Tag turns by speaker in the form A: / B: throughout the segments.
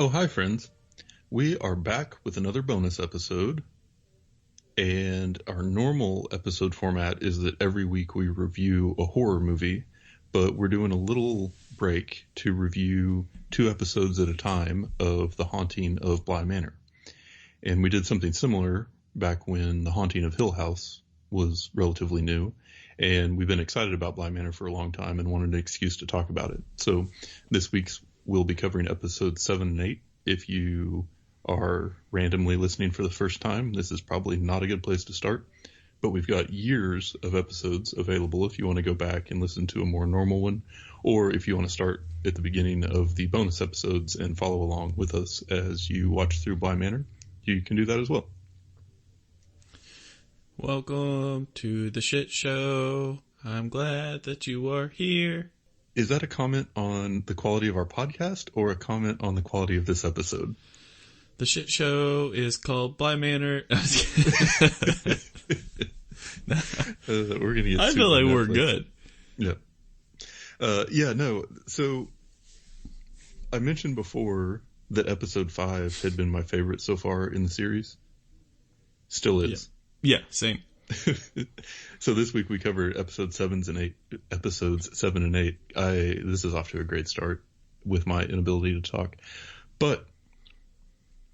A: Oh, hi, friends. We are back with another bonus episode. And our normal episode format is that every week we review a horror movie, but we're doing a little break to review 2 episodes at a time of The Haunting of Bly Manor. And we did something similar back when The Haunting of Hill House was relatively new. And we've been excited about Bly Manor for a long time and wanted an excuse to talk about it. So this week's we'll be covering episodes 7 and 8. If you are randomly listening for the first time, this is probably not a good place to start. But we've got years of episodes available if you want to go back and listen to a more normal one, or if you want to start at the beginning of the bonus episodes and follow along with us as you watch through Bly Manor, you can do that as well.
B: Welcome to the shit show. I'm glad that you are here.
A: Is that a comment on the quality of our podcast or a comment on the quality of this episode?
B: The shit show is called Bly Manor.
A: We're gonna get.
B: I feel like we're good.
A: Yeah. No. So I mentioned before that episode 5 had been my favorite so far in the series. Still is.
B: Yeah, same.
A: So this week we covered episodes 7 and 8. This is off to a great start with my inability to talk, but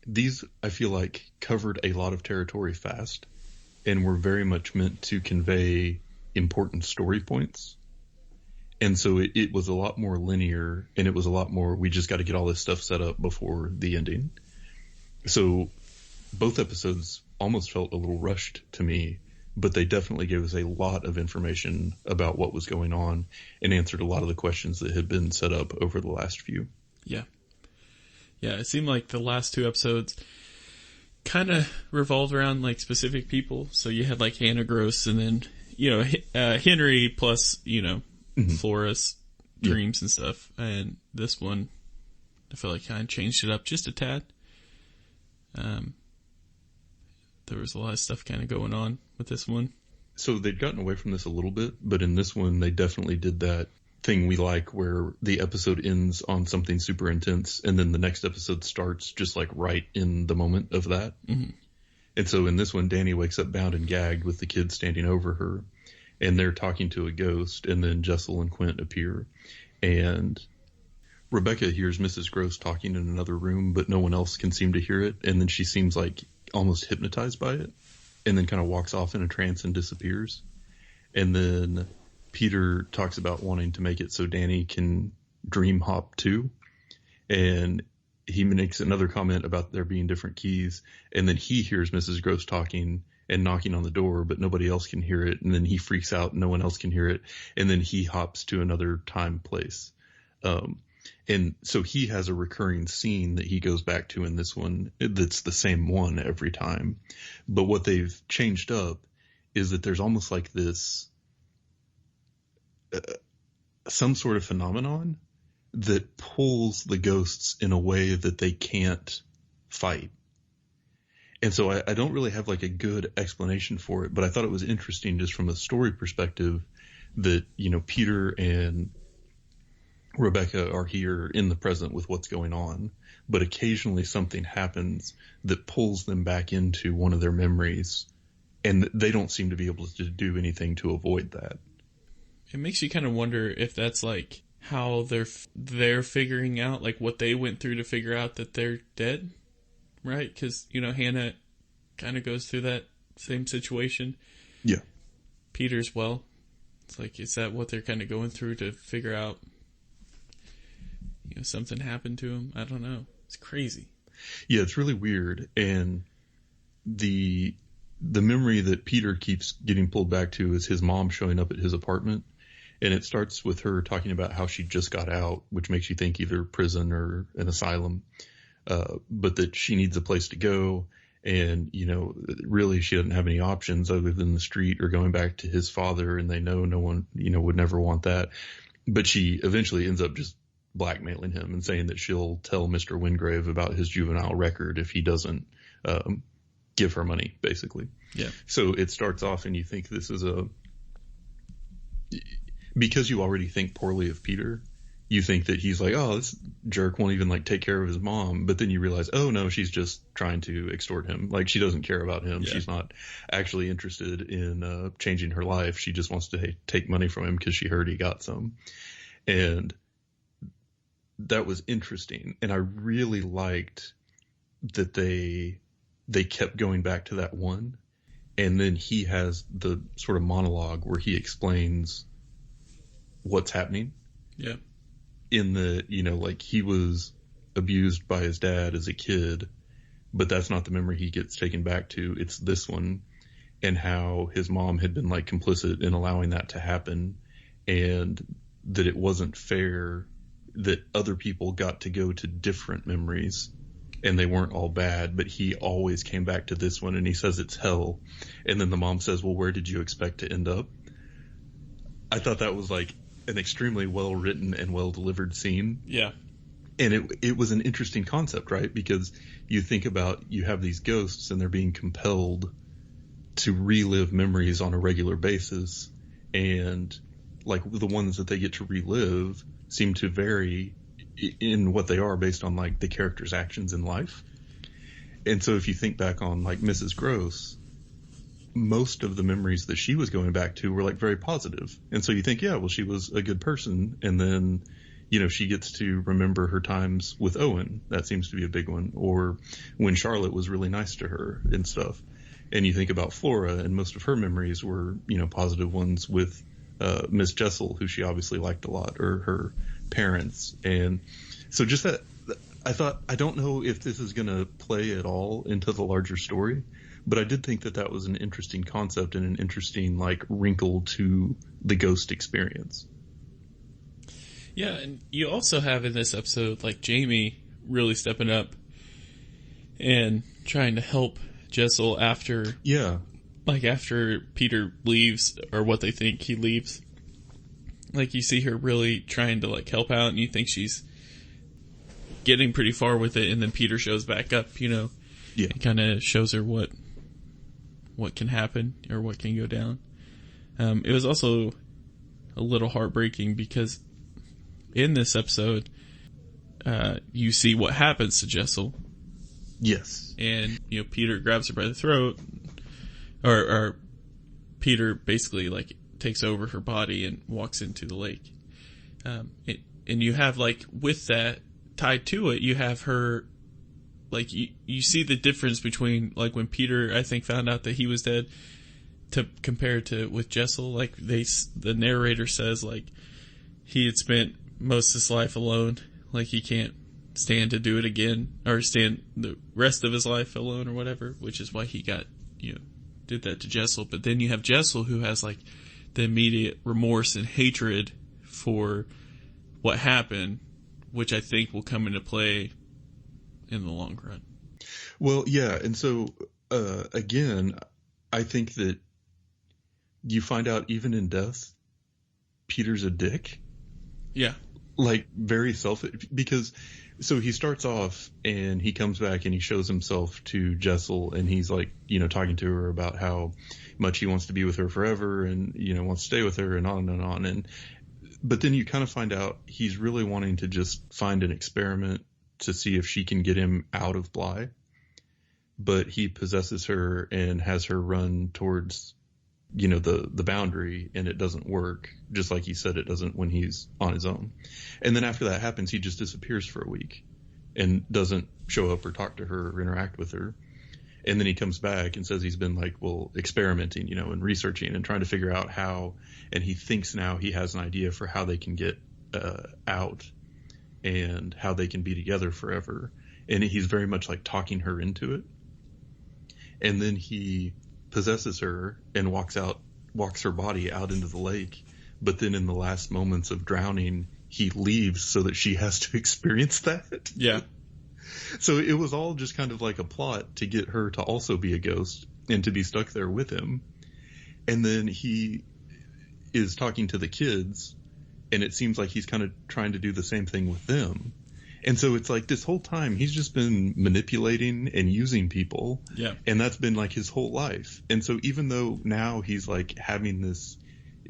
A: these I feel like covered a lot of territory fast, and were very much meant to convey important story points. And so it was a lot more linear, and it was a lot more, we just got to get all this stuff set up before the ending. So both episodes almost felt a little rushed to me, but they definitely gave us a lot of information about what was going on and answered a lot of the questions that had been set up over the last few.
B: Yeah. Yeah, it seemed like the last 2 episodes kind of revolved around like specific people. So you had like Hannah Gross and then, Henry plus, Flora's dreams and stuff. And this one, I feel like kind of changed it up just a tad. There was a lot of stuff kind of going on with this one.
A: So they'd gotten away from this a little bit, but in this one, they definitely did that thing we like where the episode ends on something super intense and then the next episode starts just like right in the moment of that. Mm-hmm. And so in this one, Danny wakes up bound and gagged with the kid standing over her, and they're talking to a ghost, and then Jessel and Quint appear. And Rebecca hears Mrs. Gross talking in another room, but no one else can seem to hear it. And then she seems like almost hypnotized by it, and then kind of walks off in a trance and disappears. And then Peter talks about wanting to make it so Danny can dream hop too. And he makes another comment about there being different keys. And then he hears Mrs. Gross talking and knocking on the door, but nobody else can hear it. And then he freaks out. No one else can hear it. And then he hops to another time place. And so he has a recurring scene that he goes back to in this one that's the same one every time. But what they've changed up is that there's almost like this, some sort of phenomenon that pulls the ghosts in a way that they can't fight. And so I don't really have like a good explanation for it, but I thought it was interesting just from a story perspective that, Peter and Rebecca are here in the present with what's going on, but occasionally something happens that pulls them back into one of their memories, and they don't seem to be able to do anything to avoid that.
B: It makes you kind of wonder if that's like how they're figuring out like what they went through to figure out that they're dead, right? Because, Hannah kind of goes through that same situation.
A: Yeah.
B: Peter's well. It's like, is that what they're kind of going through to figure out something happened to him? I don't know. It's crazy.
A: Yeah, it's really weird. And the memory that Peter keeps getting pulled back to is his mom showing up at his apartment. And it starts with her talking about how she just got out, which makes you think either prison or an asylum, but that she needs a place to go. And, really she doesn't have any options other than the street or going back to his father. And they know no one, would never want that. But she eventually ends up just blackmailing him and saying that she'll tell Mr. Wingrave about his juvenile record if he doesn't give her money, basically.
B: Yeah.
A: So it starts off and you think this is because you already think poorly of Peter, you think that he's like, oh, this jerk won't even like take care of his mom. But then you realize, oh no, she's just trying to extort him. Like she doesn't care about him.
B: Yeah.
A: She's not actually interested in changing her life. She just wants to take money from him because she heard he got some. And that was interesting. And I really liked that they kept going back to that one. And then he has the sort of monologue where he explains what's happening.
B: Yeah.
A: In the, like he was abused by his dad as a kid, but that's not the memory he gets taken back to. It's this one, and how his mom had been like complicit in allowing that to happen, and that it wasn't fair that other people got to go to different memories and they weren't all bad, but he always came back to this one, and he says it's hell. And then the mom says, well, where did you expect to end up? I thought that was like an extremely well written and well delivered scene.
B: Yeah.
A: And it was an interesting concept, right? Because you think about, you have these ghosts and they're being compelled to relive memories on a regular basis. And like the ones that they get to relive seem to vary in what they are based on like the character's actions in life. And so if you think back on like Mrs. Gross, most of the memories that she was going back to were like very positive. And so you think, yeah, well, she was a good person. And then, she gets to remember her times with Owen. That seems to be a big one. Or when Charlotte was really nice to her and stuff. And you think about Flora, and most of her memories were, positive ones with Miss Jessel, who she obviously liked a lot, or her parents. And so just that, I thought, I don't know if this is going to play at all into the larger story, but I did think that was an interesting concept and an interesting like wrinkle to the ghost experience.
B: Yeah, and you also have in this episode like Jamie really stepping up and trying to help Jessel after Peter leaves, or what they think he leaves. Like you see her really trying to like help out, and you think she's getting pretty far with it, and then Peter shows back up, and kind of shows her what can happen or what can go down. It was also a little heartbreaking because in this episode, you see what happens to Jessel.
A: Yes.
B: And, Peter grabs her by the throat, or Peter basically like takes over her body and walks into the lake. And you have like, with that tied to it, you have her, like you see the difference between like when Peter, I think, found out that he was dead to compare to with Jessel. Like the narrator says like he had spent most of his life alone. Like he can't stand to do it again, or stand the rest of his life alone or whatever, which is why he got, did that to Jessel. But then you have Jessel who has like the immediate remorse and hatred for what happened, which I think will come into play in the long run.
A: Well, yeah. And so, again, I think that you find out even in death, Peter's a dick.
B: Yeah.
A: Like very selfish, because so he starts off and he comes back and he shows himself to Jessel, and he's like, talking to her about how much he wants to be with her forever and, wants to stay with her and on and on. But then you kind of find out he's really wanting to just find an experiment to see if she can get him out of Bly. But he possesses her and has her run towards, the boundary, and it doesn't work, just like he said it doesn't when he's on his own. And then after that happens, he just disappears for a week and doesn't show up or talk to her or interact with her. And then he comes back and says he's been like, experimenting, and researching and trying to figure out how, and he thinks now he has an idea for how they can get out and how they can be together forever. And he's very much like talking her into it. And then he possesses her and walks her body out into the lake. But then in the last moments of drowning, he leaves so that she has to experience that.
B: Yeah.
A: So it was all just kind of like a plot to get her to also be a ghost and to be stuck there with him. And then he is talking to the kids, and it seems like he's kind of trying to do the same thing with them. And so it's like this whole time he's just been manipulating and using people.
B: Yeah.
A: And that's been like his whole life. And so even though now he's like having this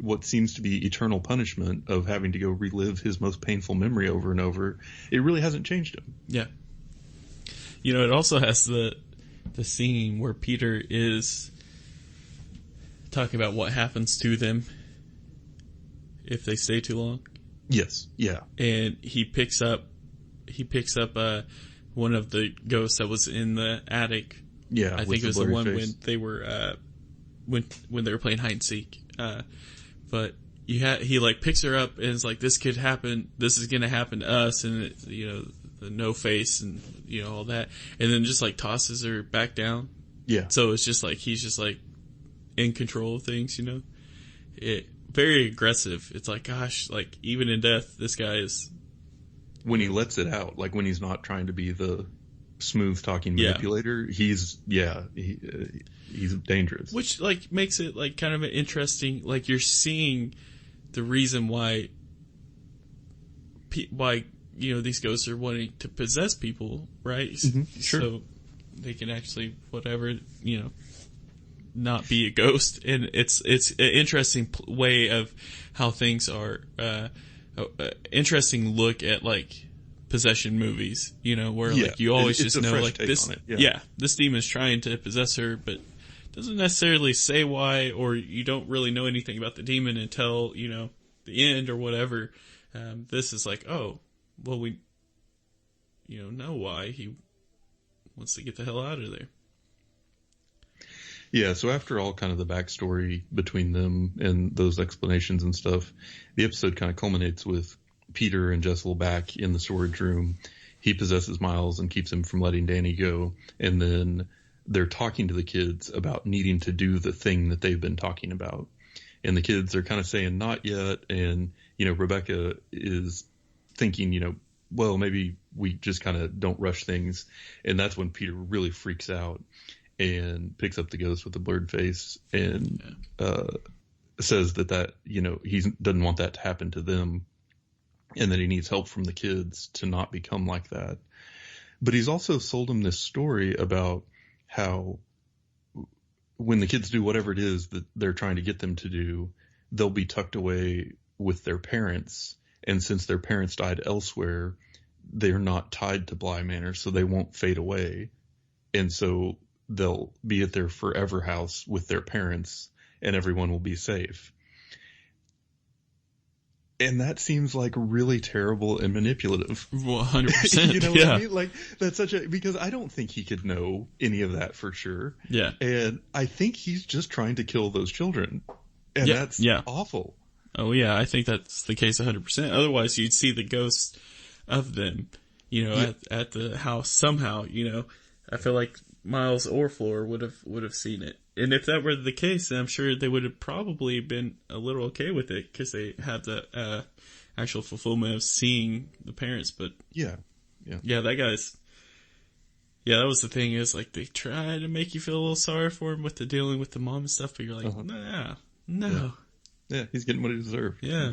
A: what seems to be eternal punishment of having to go relive his most painful memory over and over, it really hasn't changed him.
B: Yeah. It also has the scene where Peter is talking about what happens to them if they stay too long.
A: Yes. Yeah.
B: And he picks up one of the ghosts that was in the attic.
A: Yeah.
B: I think it was the one
A: face.
B: when they were when they were playing hide and seek. But he like picks her up and is like, this could happen. This is gonna happen to us, and the no face and all that, and then just like tosses her back down.
A: Yeah.
B: So it's just like he's just like in control of things. It very aggressive. It's like, gosh, like even in death, this guy is.
A: When he lets it out, like when he's not trying to be the smooth talking manipulator, he's dangerous.
B: Which like makes it like kind of an interesting, like you're seeing the reason why these ghosts are wanting to possess people, right?
A: Mm-hmm. Sure.
B: So they can actually not be a ghost, and it's an interesting way of how things are. Interesting look at like possession movies, where like you always just know like this. This demon's trying to possess her, but doesn't necessarily say why, or you don't really know anything about the demon until the end or whatever. This is like, oh, well, we know why he wants to get the hell out of there.
A: Yeah, so after all kind of the backstory between them and those explanations and stuff, the episode kind of culminates with Peter and Jessel back in the storage room. He possesses Miles and keeps him from letting Danny go. And then they're talking to the kids about needing to do the thing that they've been talking about. And the kids are kind of saying, not yet. And, Rebecca is thinking, well, maybe we just kind of don't rush things. And that's when Peter really freaks out and picks up the ghost with the blurred face and says that he doesn't want that to happen to them, and that he needs help from the kids to not become like that. But he's also sold him this story about how when the kids do whatever it is that they're trying to get them to do, they'll be tucked away with their parents. And since their parents died elsewhere, they're not tied to Bly Manor, so they won't fade away. And so they'll be at their forever house with their parents, and everyone will be safe. And that seems like really terrible and manipulative.
B: 100%.
A: You know what I mean? Like, that's because I don't think he could know any of that for sure.
B: Yeah.
A: And I think he's just trying to kill those children. And that's awful.
B: Oh yeah, I think that's the case 100%. Otherwise you'd see the ghosts of them, at the house somehow, I feel like Miles or Floor would have seen it. And if that were the case, then I'm sure they would have probably been a little okay with it, because they have the actual fulfillment of seeing the parents. But yeah, that guy's. Yeah, that was the thing, is like they try to make you feel a little sorry for him with the dealing with the mom and stuff, but you're like, no.
A: Yeah, he's getting what he deserved.
B: Yeah.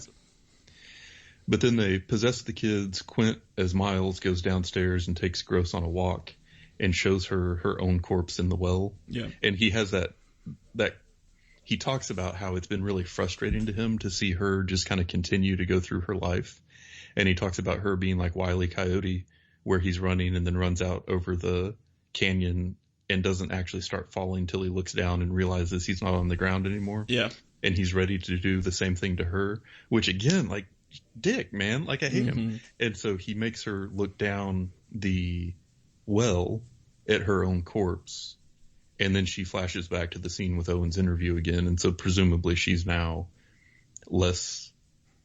A: But then they possess the kids. Quint, as Miles, goes downstairs and takes Gross on a walk and shows her own corpse in the well.
B: Yeah.
A: And he has that he talks about how it's been really frustrating to him to see her just kind of continue to go through her life. And he talks about her being like Wile E. Coyote, where he's running and then runs out over the canyon and doesn't actually start falling till he looks down and realizes he's not on the ground anymore.
B: Yeah.
A: And he's ready to do the same thing to her, which again, like, dick, man, like I hate him. And so he makes her look down the well at her own corpse, and then she flashes back to the scene with Owen's interview again, and so presumably she's now less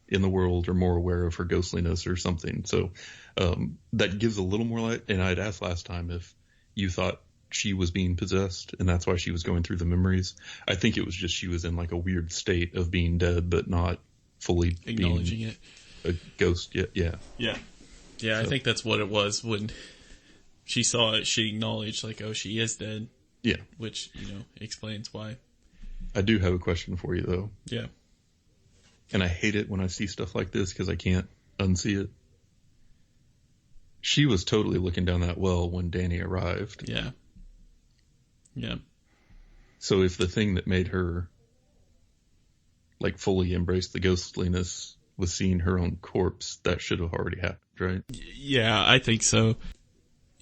A: in the world or more aware of her ghostliness or something. So that gives a little more light. And I'd asked last time if you thought she was being possessed and that's why she was going through the memories. I think it was just she was in like a weird state of being dead but not fully
B: acknowledging it,
A: a ghost yet.
B: Yeah, I think that's what it was. When she saw it, she acknowledged, like, oh, she is dead.
A: Yeah.
B: Which, explains why.
A: I do have a question for you, though.
B: Yeah.
A: And I hate it when I see stuff like this because I can't unsee it. She was totally looking down that well when Danny arrived.
B: Yeah. Yeah.
A: So if the thing that made her like fully embraced the ghostliness with seeing her own corpse, that should have already happened, right?
B: Yeah, I think so.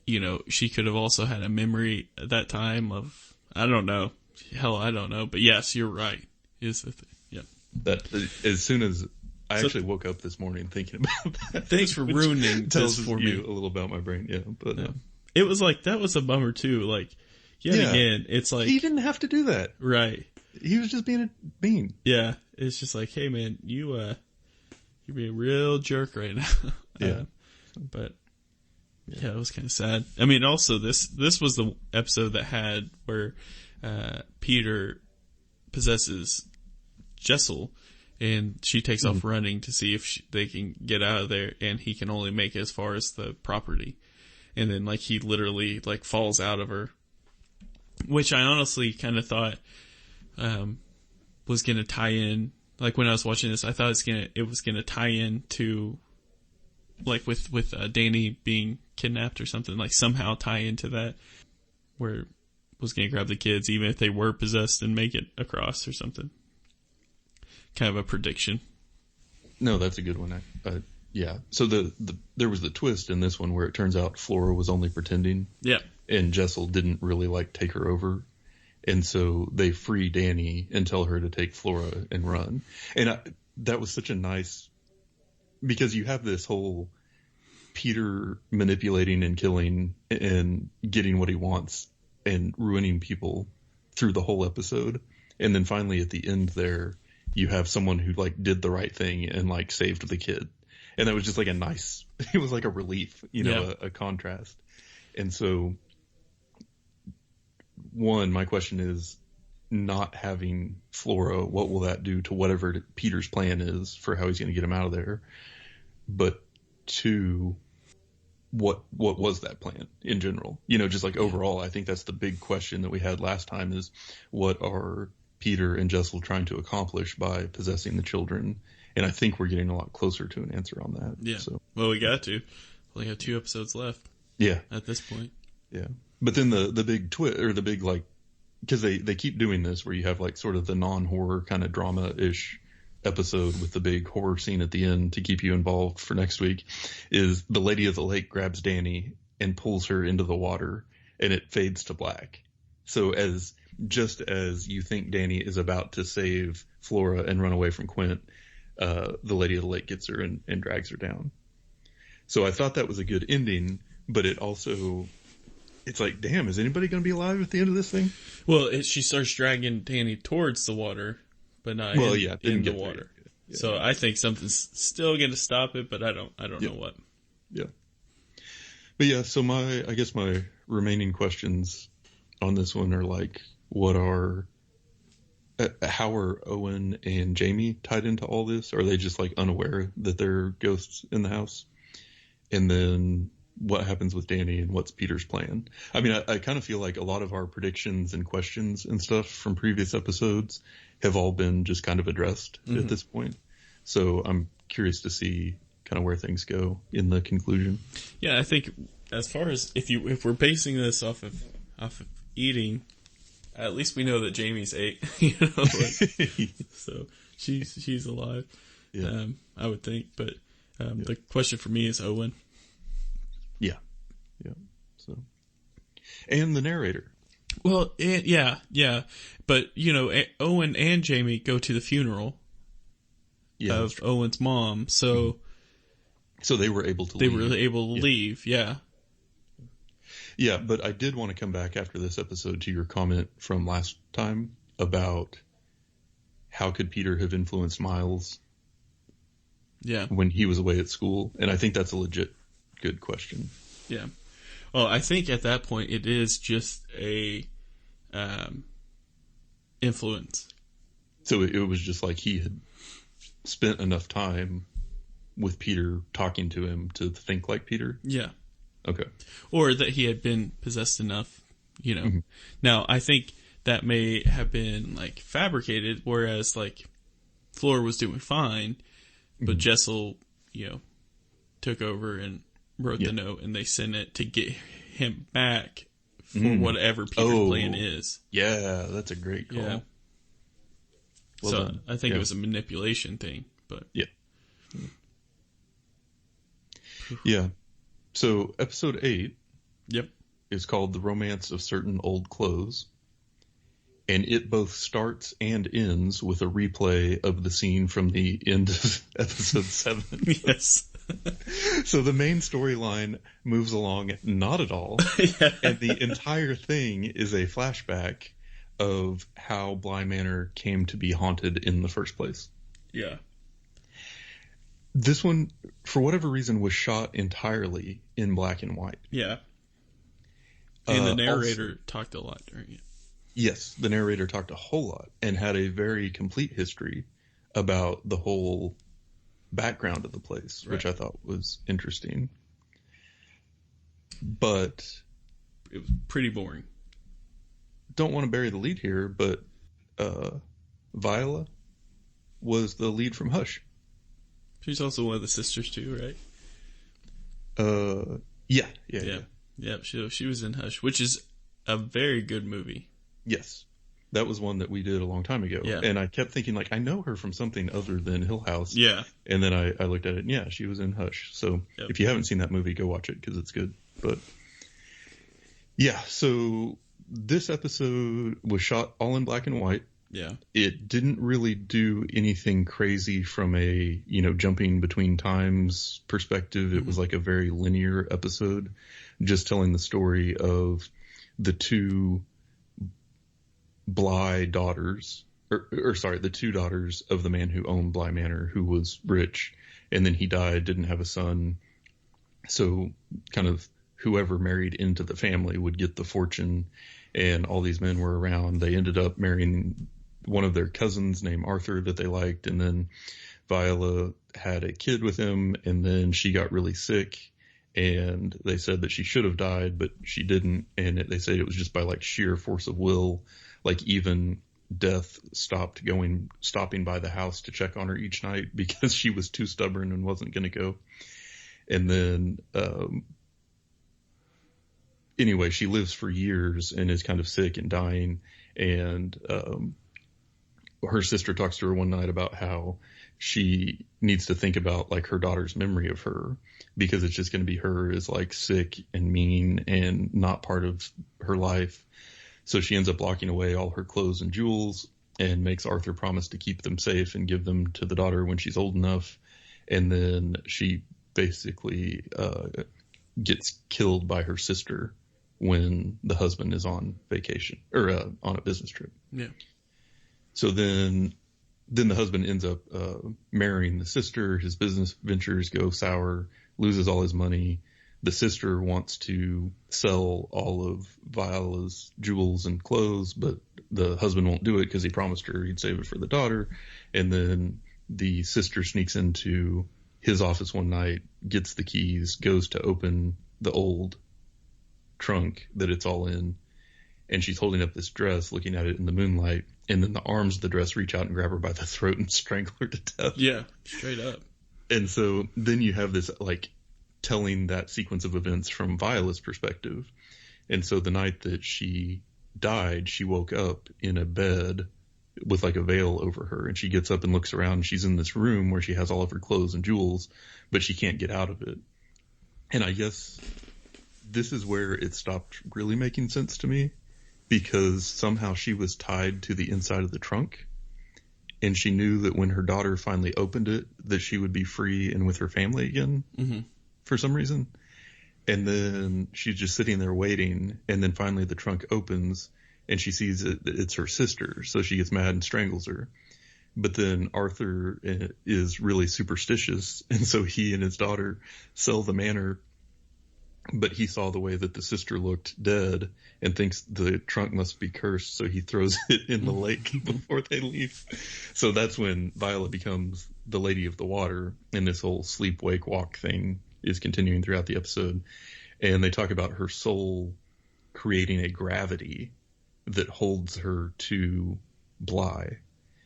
B: You know, she could have also had a memory at that time of, I don't know. Hell, I don't know. But yes, you're right. Is the thing. Yep.
A: That as soon as I actually woke up this morning thinking about that.
B: Thanks for ruining this for me.
A: A little about my brain, yeah. But
B: yeah. It was like, that was a bummer too. Like, yet again, it's like,
A: he didn't have to do that.
B: Right.
A: He was just being a bean.
B: Yeah. It's just like, hey man, you're being a real jerk right now.
A: Yeah.
B: But yeah, it was kind of sad. I mean, also this was the episode that had where Peter possesses Jessel, and she takes off running to see if they can get out of there, and he can only make it as far as the property, and then like he literally like falls out of her, which I honestly kind of thought was gonna tie in. Like when I was watching this, I thought it was gonna tie in to like with Danny being kidnapped or something, like somehow tie into that, where it was gonna grab the kids even if they were possessed and make it across or something. Kind of a prediction.
A: No, that's a good one. Yeah. So there was the twist in this one where it turns out Flora was only pretending.
B: Yeah.
A: And Jessel didn't really like take her over. And so they free Danny and tell her to take Flora and run. And that was such a nice, because you have this whole Peter manipulating and killing and getting what he wants and ruining people through the whole episode. And then finally at the end there, you have someone who like did the right thing and like saved the kid. And that was just like it was like a relief, a contrast. And so my question is, not having Flora, what will that do to whatever Peter's plan is for how he's going to get him out of there? But two, what was that plan in general? Just like overall, I think that's the big question that we had last time is, what are Peter and Jessel trying to accomplish by possessing the children? And I think we're getting a lot closer to an answer on that.
B: Yeah.
A: So.
B: Well, we got to. We only have 2 episodes left.
A: Yeah.
B: At this point.
A: Yeah. But then the big or the big like, because they keep doing this where you have like sort of the non-horror kind of drama-ish episode with the big horror scene at the end to keep you involved for next week, is the Lady of the Lake grabs Danny and pulls her into the water, and it fades to black. So just as you think Danny is about to save Flora and run away from Quint, the Lady of the Lake gets her and drags her down. So I thought that was a good ending, but it's like, damn, is anybody going to be alive at the end of this thing?
B: Well, she starts dragging Danny towards the water, but not in the water. Yeah. So I think something's still going to stop it, but I don't know what.
A: Yeah. But yeah, so I guess my remaining questions on this one are like, how are Owen and Jamie tied into all this? Are they just like unaware that there are ghosts in the house? And then what happens with Danny and what's Peter's plan? I mean, I kind of feel like a lot of our predictions and questions and stuff from previous episodes have all been just kind of addressed at this point. So I'm curious to see kind of where things go in the conclusion.
B: Yeah, I think as far as if we're basing this off of eating, at least we know that Jamie's ate, so she's alive. Yeah. I would think, but the question for me is Owen.
A: Yeah. So, and the narrator.
B: Well, yeah, but Owen and Jamie go to the funeral of Owen's mom, so
A: they were able to.
B: Leave. Yeah.
A: Yeah, but I did want to come back after this episode to your comment from last time about how could Peter have influenced Miles?
B: Yeah.
A: When he was away at school, and I think that's a legit good question.
B: Yeah. Well, I think at that point it is just a influence.
A: So it was just like he had spent enough time with Peter talking to him to think like Peter?
B: Yeah.
A: Okay.
B: Or that he had been possessed enough, Mm-hmm. Now, I think that may have been like fabricated, whereas like Flora was doing fine, but Jessel, took over and wrote the note, and they sent it to get him back for whatever Peter's plan is.
A: Yeah, that's a great call. Yeah. Well
B: so
A: done.
B: I think it was a manipulation thing, but
A: yeah. Yeah. So episode 8
B: yep.
A: is called The Romance of Certain Old Clothes. And it both starts and ends with a replay of the scene from the end of episode 7.
B: Yes.
A: So the main storyline moves along not at all.
B: Yeah.
A: And the entire thing is a flashback of how Bly Manor came to be haunted in the first place.
B: Yeah.
A: This one, for whatever reason, was shot entirely in black and white.
B: Yeah. And the narrator
A: also,
B: talked a lot during it.
A: Yes, the narrator talked a whole lot and had a very complete history about the whole background of the place,
B: right.
A: which I thought was interesting. But
B: it was pretty boring.
A: Don't want to bury the lead here, but Viola was the lead from Hush.
B: She's also one of the sisters too, right?
A: Yeah.
B: She was in Hush, which is a very good movie.
A: Yes. That was one that we did a long time ago.
B: Yeah.
A: And I kept thinking, like, I know her from something other than Hill House.
B: Yeah.
A: And then I looked at it, and yeah, she was in Hush. So if you haven't seen that movie, go watch it because it's good. But yeah, so this episode was shot all in black and white.
B: Yeah.
A: It didn't really do anything crazy from a, jumping between times perspective. It was like a very linear episode, just telling the story of the two Bly daughters, the two daughters of the man who owned Bly Manor, who was rich, and then he died, didn't have a son. So kind of whoever married into the family would get the fortune, and all these men were around. They ended up marrying one of their cousins named Arthur that they liked, and then Viola had a kid with him, and then she got really sick, and they said that she should have died, but she didn't, and they said it was just by like sheer force of will. Like even Death stopping by the house to check on her each night because she was too stubborn and wasn't going to go. And then, anyway, she lives for years and is kind of sick and dying. And, her sister talks to her one night about how she needs to think about like her daughter's memory of her because it's just going to be her as like sick and mean and not part of her life. So she ends up locking away all her clothes and jewels and makes Arthur promise to keep them safe and give them to the daughter when she's old enough. And then she basically gets killed by her sister when the husband is on vacation or on a business trip.
B: Yeah.
A: So then the husband ends up marrying the sister. His business ventures go sour, loses all his money. The sister wants to sell all of Viola's jewels and clothes, but the husband won't do it because he promised her he'd save it for the daughter. And then the sister sneaks into his office one night, gets the keys, goes to open the old trunk that it's all in, and she's holding up this dress, looking at it in the moonlight, and then the arms of the dress reach out and grab her by the throat and strangle her to death.
B: Yeah, straight up.
A: And so then you have this, like, telling that sequence of events from Viola's perspective. And so the night that she died, she woke up in a bed with like a veil over her, and she gets up and looks around, and she's in this room where she has all of her clothes and jewels, but she can't get out of it. And I guess this is where it stopped really making sense to me, because somehow she was tied to the inside of the trunk, and she knew that when her daughter finally opened it, that she would be free and with her family again. Mm-hmm. For some reason. And then she's just sitting there waiting, and then finally the trunk opens and she sees it's her sister, so she gets mad and strangles her. But then Arthur is really superstitious, and so he and his daughter sell the manor, but he saw the way that the sister looked dead and thinks the trunk must be cursed, so he throws it in the lake before they leave. So that's when Viola becomes the Lady of the Water, and this whole sleep, wake, walk thing is continuing throughout the episode. And they talk about her soul creating a gravity that holds her to Bly.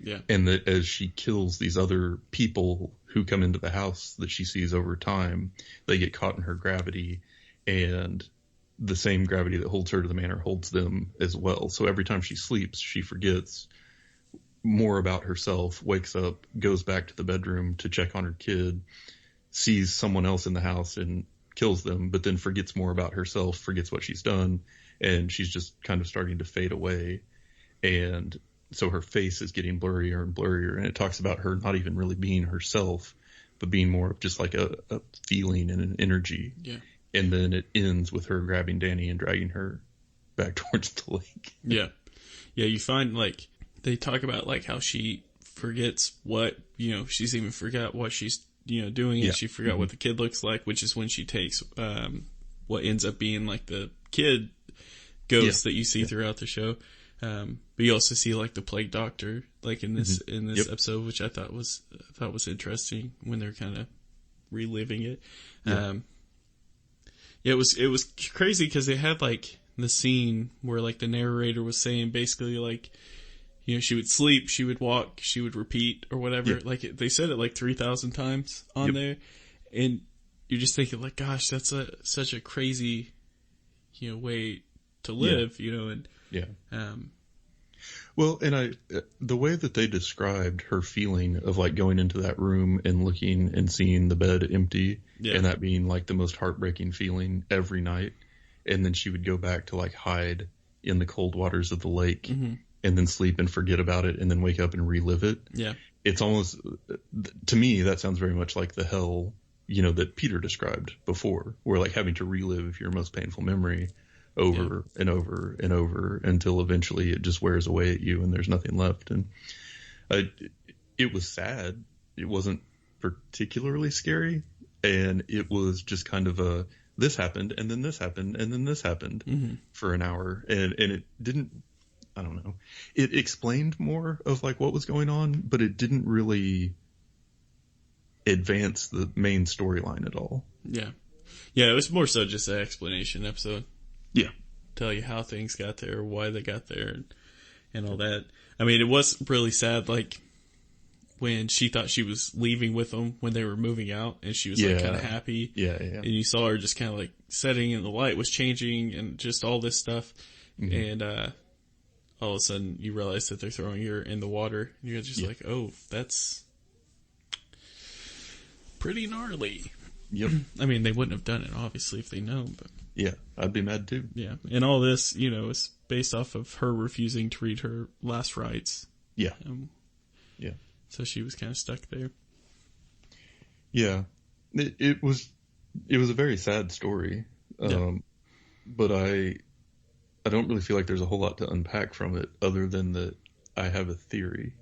B: Yeah.
A: And that as she kills these other people who come into the house that she sees over time, they get caught in her gravity, and the same gravity that holds her to the manor holds them as well. So every time she sleeps, she forgets more about herself, wakes up, goes back to the bedroom to check on her kid, sees someone else in the house and kills them, but then forgets more about herself, forgets what she's done, and she's just kind of starting to fade away. And so her face is getting blurrier and blurrier, and it talks about her not even really being herself, but being more of just like a feeling and an energy.
B: Yeah.
A: And then it ends with her grabbing Danny and dragging her back towards the lake.
B: Yeah. Yeah, you find, like, they talk about, like, how she forgets what, she's even forgot what she's, doing, and she forgot what the kid looks like, which is when she takes what ends up being, like, the kid ghost that you see throughout the show. But you also see, like, the plague doctor, like, in this episode, which I thought was interesting when they're kind of reliving it. It was crazy because they had, like, the scene where, like, the narrator was saying basically, like, she would sleep, she would walk, she would repeat or whatever. Like, they said it like 3,000 times on there, and you're just thinking, like, gosh, that's such a crazy, way to live, and
A: well, and the way that they described her feeling of, like, going into that room and looking and seeing the bed empty, and that being, like, the most heartbreaking feeling every night, and then she would go back to, like, hide in the cold waters of the lake, and then sleep and forget about it, and then wake up and relive it.
B: Yeah,
A: it's almost, to me, that sounds very much like the hell, that Peter described before, where, like, having to relive your most painful memory over and over and over until eventually it just wears away at you and there's nothing left. And it was sad. It wasn't particularly scary, and it was just kind of this happened and then this happened and then this happened for an hour, and it didn't, I don't know, it explained more of, like, what was going on, but it didn't really advance the main storyline at all.
B: Yeah, it was more so just an explanation episode.
A: Yeah.
B: Tell you how things got there, why they got there, and all that. I mean, it was really sad, like, when she thought she was leaving with them when they were moving out, and she was, like, kind of happy.
A: Yeah.
B: And you saw her just kind of, like, setting, and the light was changing, and just all this stuff. And all of a sudden, you realize that they're throwing her in the water. And you're just like, oh, that's pretty gnarly.
A: Yep.
B: I mean, they wouldn't have done it, obviously, if they know, but...
A: Yeah, I'd be mad too.
B: Yeah, and all this, is based off of her refusing to read her last rites.
A: Yeah.
B: So she was kind of stuck there.
A: Yeah, it was a very sad story. But I don't really feel like there's a whole lot to unpack from it, other than that I have a theory.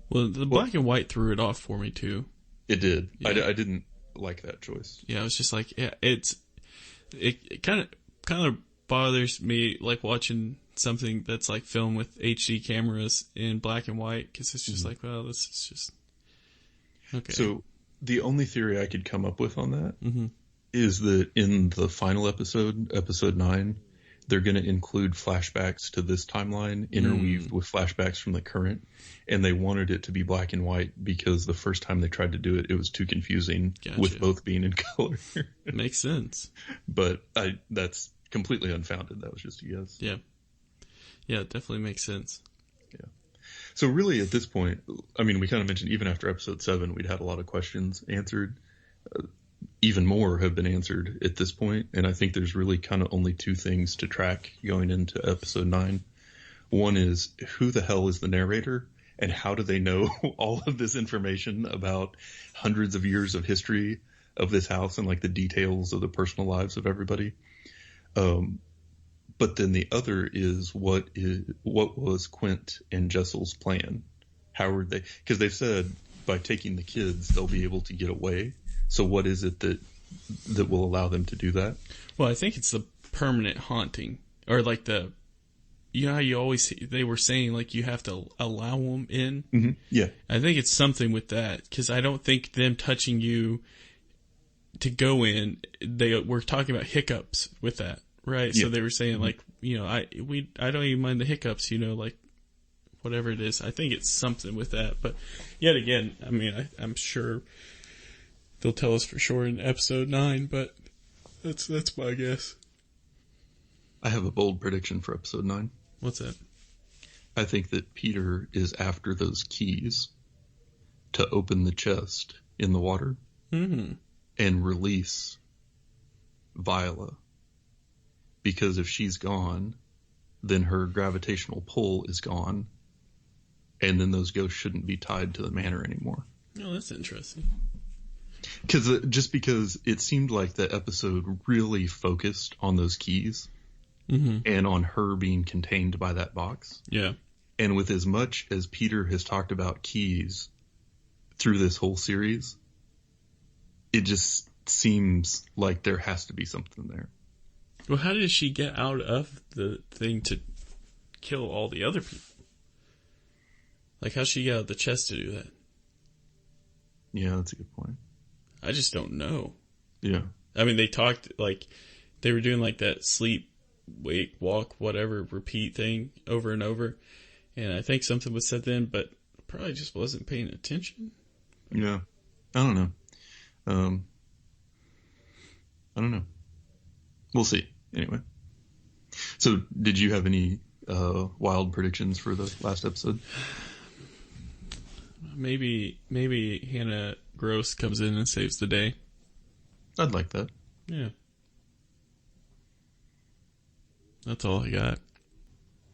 B: Well, the black and white threw it off for me too.
A: It did.
B: Yeah.
A: I didn't like that choice.
B: Yeah, I was just like, it kind of bothers me, like, watching something that's, like, filmed with HD cameras in black and white, because it's just like, well, this is just okay. So
A: the only theory I could come up with on that is that in the final episode 9, they're going to include flashbacks to this timeline interweaved with flashbacks from the current, and they wanted it to be black and white because the first time they tried to do it, it was too confusing with both being in color.
B: Makes sense.
A: But that's completely unfounded. That was just a guess.
B: Yeah. Yeah, it definitely makes sense.
A: Yeah. So really at this point, I mean, we kind of mentioned even after episode 7, we'd had a lot of questions answered. Even more have been answered at this point, and I think there's really kind of only 2 things to track going into episode 9. One is, who the hell is the narrator, and how do they know all of this information about hundreds of years of history of this house and, like, the details of the personal lives of everybody? But then the other is, what was Quint and Jessel's plan? How were they? Because they've said by taking the kids, they'll be able to get away. So what is it that will allow them to do that?
B: Well, I think it's the permanent haunting, or like how you always, they were saying, like, you have to allow them in.
A: Mm-hmm. Yeah.
B: I think it's something with that, because I don't think them touching you to go in, they were talking about hiccups with that, right? Yeah. So they were saying, like, I don't even mind the hiccups, like, whatever it is. I think it's something with that. But yet again, I mean, I'm sure they'll tell us for sure in episode 9, but that's my guess.
A: I have a bold prediction for episode 9.
B: What's that?
A: I think that Peter is after those keys to open the chest in the water and release Viola. Because if she's gone, then her gravitational pull is gone, and then those ghosts shouldn't be tied to the manor anymore.
B: Oh, that's interesting.
A: Because it seemed like the episode really focused on those keys and on her being contained by that box.
B: Yeah.
A: And with as much as Peter has talked about keys through this whole series, it just seems like there has to be something there.
B: Well, how did she get out of the thing to kill all the other people? Like, how'd she get out of the chest to do that?
A: Yeah, that's a good point.
B: I just don't know.
A: Yeah.
B: I mean, they talked, like, they were doing, like, that sleep, wake, walk, whatever, repeat thing over and over. And I think something was said then, but probably just wasn't paying attention.
A: Yeah. I don't know. I don't know. We'll see. Anyway. So, did you have any wild predictions for the last episode?
B: Maybe Hannah Gross comes in and saves the day.
A: I'd like that.
B: Yeah. That's all I got.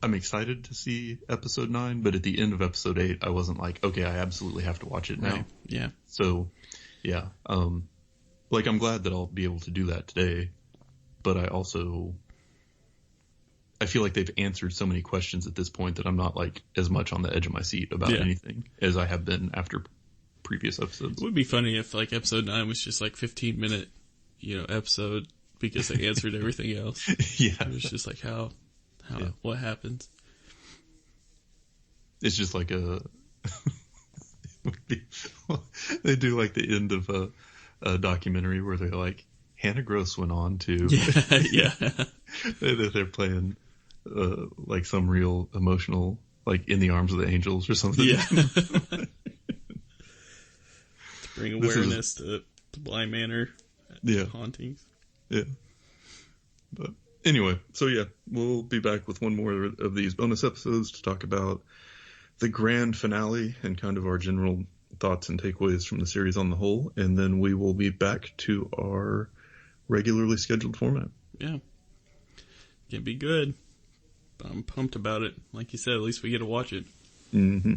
A: I'm excited to see episode 9, but at the end of episode 8, I wasn't like, okay, I absolutely have to watch it now.
B: Right. Yeah.
A: So, yeah. Like, I'm glad that I'll be able to do that today, but I feel like they've answered so many questions at this point that I'm not, like, as much on the edge of my seat about anything as I have been after previous episodes.
B: It would be funny if, like, episode 9 was just, like, 15-minute, episode because they answered everything else.
A: Yeah.
B: It was just like, what happens?
A: It's just like they do, like, the end of a documentary where they're like, Hannah Gross went on to...
B: Yeah.
A: They're playing, like, some real emotional, like, In the Arms of the Angels or something.
B: Yeah. To bring awareness to Bly Manor hauntings.
A: Yeah. But anyway, so yeah, we'll be back with one more of these bonus episodes to talk about the grand finale and kind of our general thoughts and takeaways from the series on the whole, and then we will be back to our regularly scheduled format.
B: Yeah. Can be good. I'm pumped about it. Like you said, at least we get to watch it.
A: Mm-hmm.